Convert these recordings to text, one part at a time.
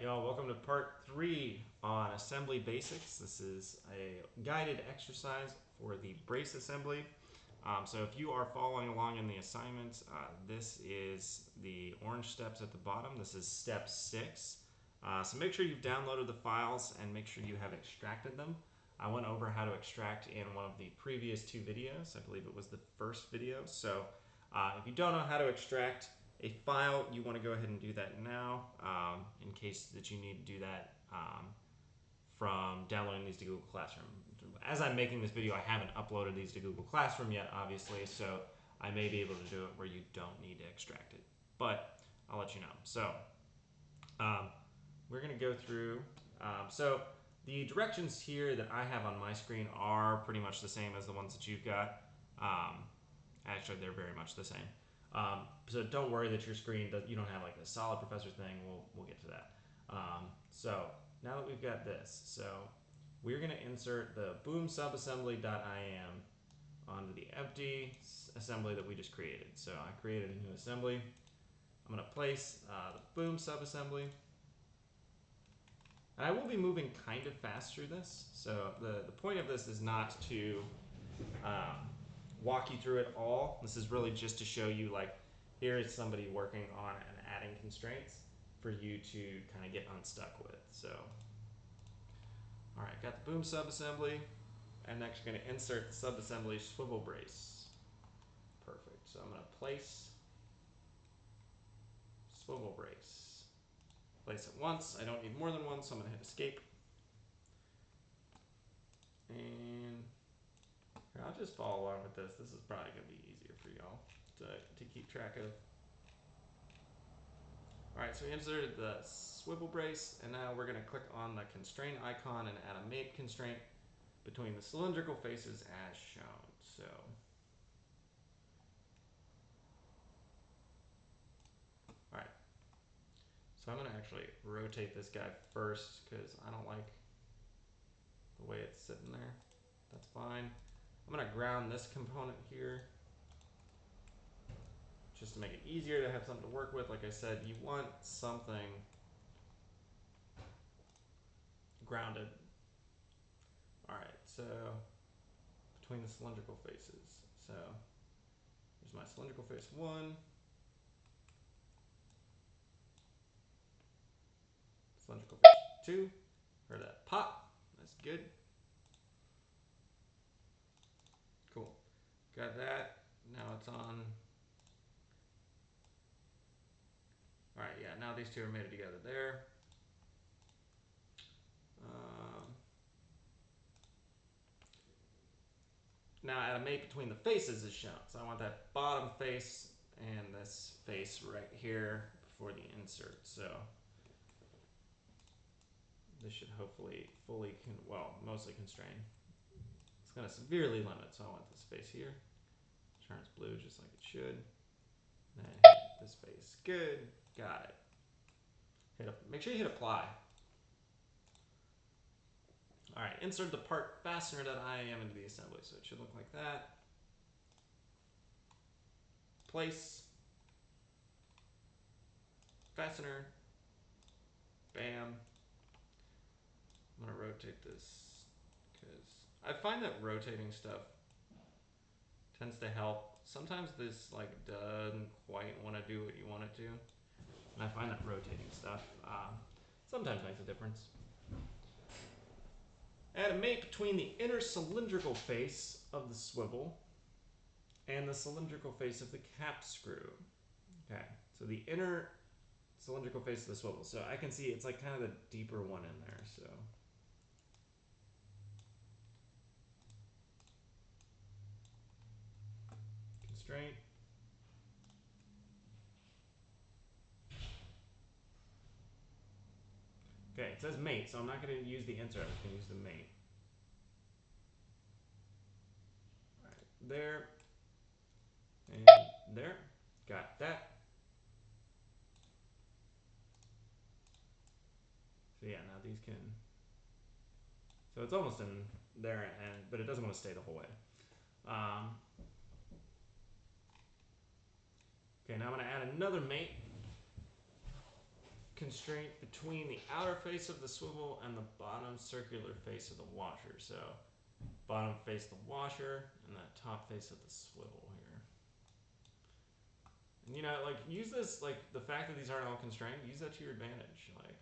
y'all, welcome to part 3 on assembly basics. This is a guided exercise for the brace assembly. So if you are following along in the assignments, this is the orange steps at the bottom. This is step 6. So make sure you've downloaded the files and make sure you have extracted them. I went over how to extract in one of the previous 2 videos. I believe it was the first video. So if you don't know how to extract a file, you want to go ahead and do that now, in case that you need to do that from downloading these to Google Classroom. As I'm making this video, I haven't uploaded these to Google Classroom yet, obviously, so I may be able to do it where you don't need to extract it, but I'll let you know. So we're going to go through, so the directions here that I have on my screen are pretty much the same as the ones that you've got. Actually, they're very much the same. So don't worry that your screen you don't have like a solid professor thing. We'll get to that. So now that we've got this, so we're going to insert the boom subassembly.im onto the empty assembly that we just created. So I created a new assembly. I'm going to place the boom subassembly. And I will be moving kind of fast through this. So the point of this is not to walk you through it all. This is really just to show you, like, here is somebody working on and adding constraints for you to kind of get unstuck with. So, all right, got the boom subassembly, and next we're going to insert the subassembly swivel brace. Perfect. So I'm going to place swivel brace. Place it once. I don't need more than one, so I'm going to hit escape. And I'll just follow along with this. This is probably going to be easier for y'all to keep track of. All right, so we inserted the swivel brace, and now we're going to click on the constraint icon and add a mate constraint between the cylindrical faces as shown. So, all right. So I'm going to actually rotate this guy first because I don't like the way it's sitting there. That's fine. I'm going to ground this component here just to make it easier to have something to work with. Like I said, you want something grounded. All right, so between the cylindrical faces. So here's my cylindrical face 1. Cylindrical face 2. Heard that pop. That's good. Cool. Got that. Now it's on. All right, yeah, now these two are mated together there. Now add a mate between the faces is shown. So I want that bottom face and this face right here before the insert. So this should hopefully mostly constrain. It's going to severely limit, so I want this face here. Turns blue just like it should. Then hit this face. Good. Got it. Make sure you hit apply. All right, insert the part fastener.im into the assembly. So it should look like that. Place. Fastener. Bam. I'm going to rotate this because I find that rotating stuff tends to help. Sometimes this doesn't quite want to do what you want it to. And I find that rotating stuff sometimes makes a difference. Add a mate between the inner cylindrical face of the swivel and the cylindrical face of the cap screw. Okay, so the inner cylindrical face of the swivel. So I can see it's like kind of the deeper one in there. So constraint. Okay, it says mate, so I'm not going to use the insert. I'm just going to use the mate. All right, there. And there. Got that. So yeah, now these can. So it's almost in there, but it doesn't want to stay the whole way. Okay, now I'm going to add another mate constraint between the outer face of the swivel and the bottom circular face of the washer. So bottom face of the washer and the top face of the swivel here. And you know, like, use this, like, the fact that these aren't all constrained, use that to your advantage. Like,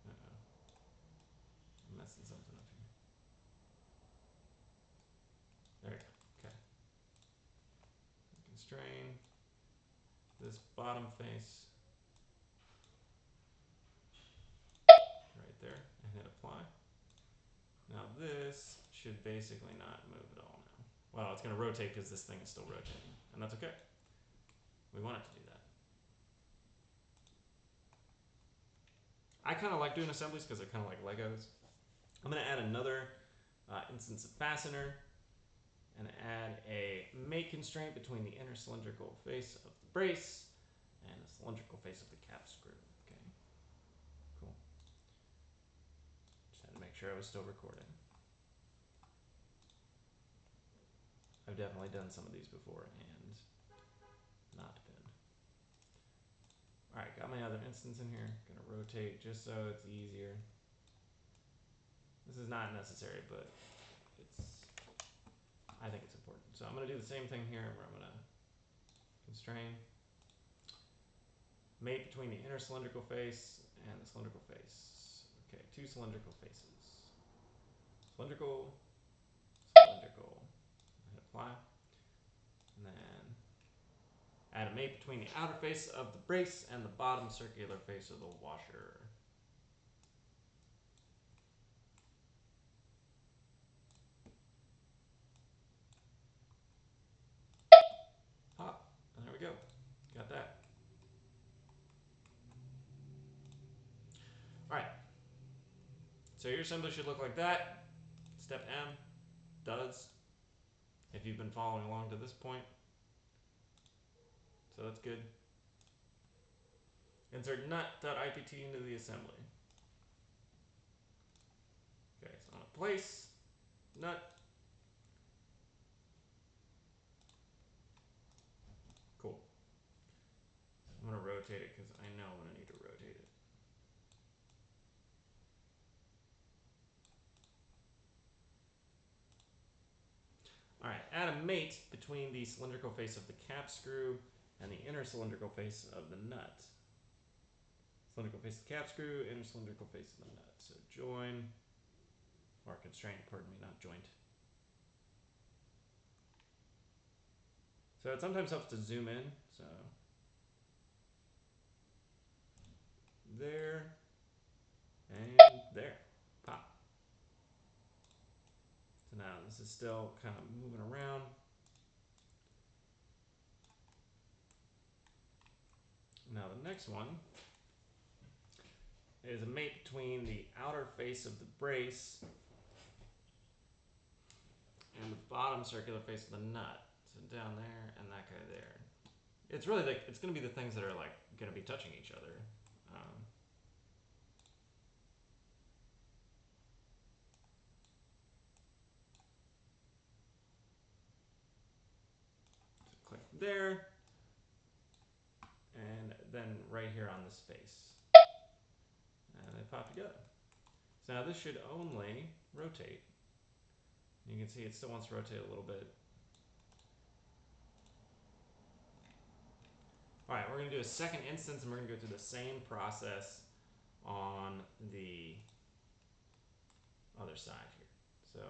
I'm messing something up here. There we go. Okay. Constrain this bottom face right there and hit apply. Now this should basically not move at all now. Well, it's going to rotate because this thing is still rotating, and that's okay. We want it to do that. I kind of like doing assemblies because they're kind of like Legos. I'm going to add another instance of fastener and add a mate constraint between the inner cylindrical face of the brace and the cylindrical face of the cap screw. Okay, cool. Just had to make sure I was still recording. I've definitely done some of these before and not been. Alright, got my other instance in here. Gonna rotate just so it's easier. This is not necessary, but I think it's important. So I'm gonna do the same thing here where I'm gonna constrain. Mate between the inner cylindrical face and the cylindrical face. Okay, two cylindrical faces. Cylindrical, cylindrical. Hit apply. And then add a mate between the outer face of the brace and the bottom circular face of the washer. Pop. And there we go. Got that. Alright. So your assembly should look like that. Step M does, if you've been following along to this point. So that's good. Insert nut.ipt into the assembly. Okay, so I'm gonna place nut. Cool. I'm gonna rotate it because I know I'm gonna need to rotate it. Alright, add a mate between the cylindrical face of the cap screw and the inner cylindrical face of the nut. Cylindrical face of the cap screw, inner cylindrical face of the nut. So join, or constraint, pardon me, not joint. So it sometimes helps to zoom in, so there, and there, pop. So now this is still kind of moving around. Now the next one is a mate between the outer face of the brace and the bottom circular face of the nut. So down there and that guy there. It's really like, it's going to be the things that are like going to be touching each other. So click there, and then right here on this face. And they pop together. So now this should only rotate. You can see it still wants to rotate a little bit. Alright, we're going to do a second instance and we're going to go through the same process on the other side here. So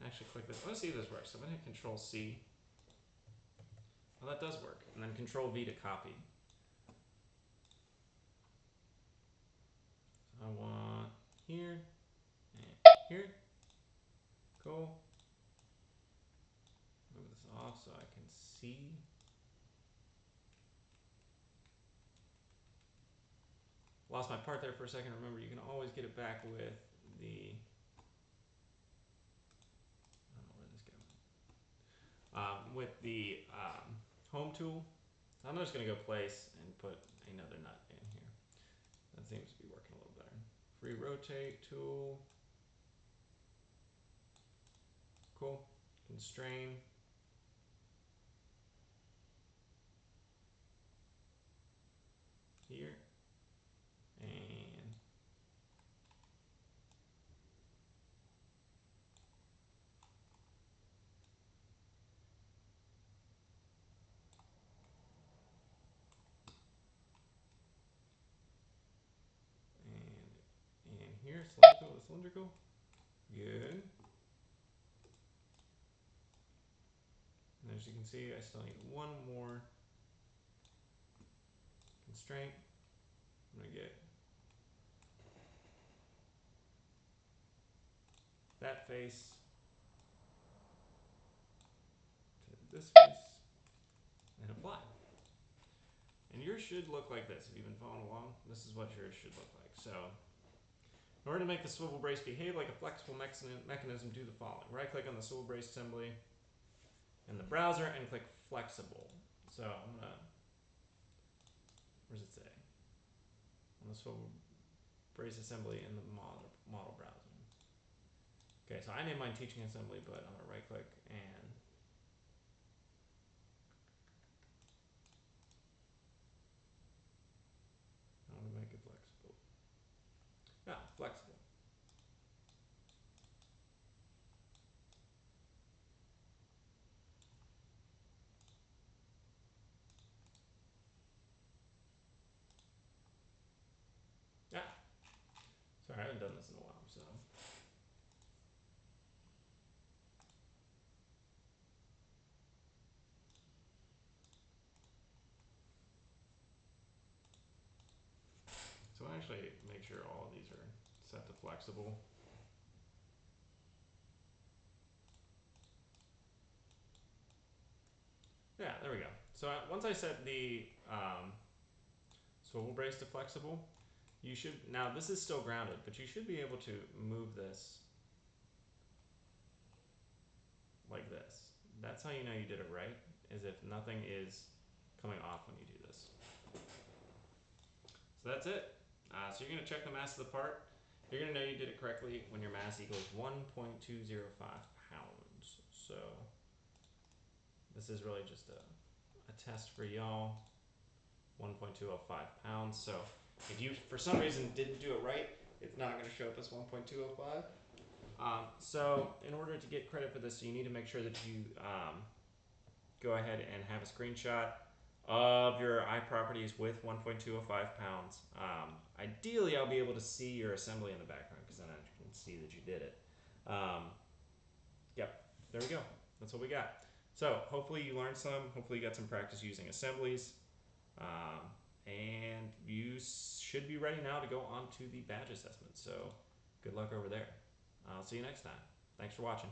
actually click this. Let's see if this works. So I'm going to hit Control C. Well, that does work. And then Control V to copy. So I want here and here. Cool. Move this off so I can see. Lost my part there for a second. Remember, you can always get it back with the... I don't know where this goes. With the home tool. So I'm just going to go place and put another nut in here. That seems to be working a little better. Free rotate tool. Cool. Constrain. Here. Cylindrical. Good. And as you can see, I still need one more constraint. I'm going to get that face to this face and apply. And yours should look like this. If you've been following along, this is what yours should look like. So in order to make the swivel brace behave like a flexible mechanism, do the following. Right-click on the swivel brace assembly in the browser and click Flexible. So I'm going to, where does it say? On the swivel brace assembly in the model browser. Okay, so I named mine Teaching Assembly, but I'm going to right-click and I want to make it flexible. Yeah, flexible. Yeah. Sorry, I haven't done this in a while, so. So I actually make sure all of these are set to flexible. Yeah, there we go. So once I set the swivel brace to flexible, you should, now this is still grounded, but you should be able to move this like this. That's how you know you did it right, is if nothing is coming off when you do this. So that's it. So you're going to check the mass of the part. You're going to know you did it correctly when your mass equals 1.205 pounds. So this is really just a test for y'all. 1.205 pounds. So if you, for some reason, didn't do it right, it's not going to show up as 1.205. So in order to get credit for this, you need to make sure that you go ahead and have a screenshot of your iProperties with 1.205 pounds. Ideally, I'll be able to see your assembly in the background because then I can see that you did it. Yep, there we go. That's what we got. So hopefully you learned some. Hopefully you got some practice using assemblies. And you should be ready now to go on to the badge assessment. So good luck over there. I'll see you next time. Thanks for watching.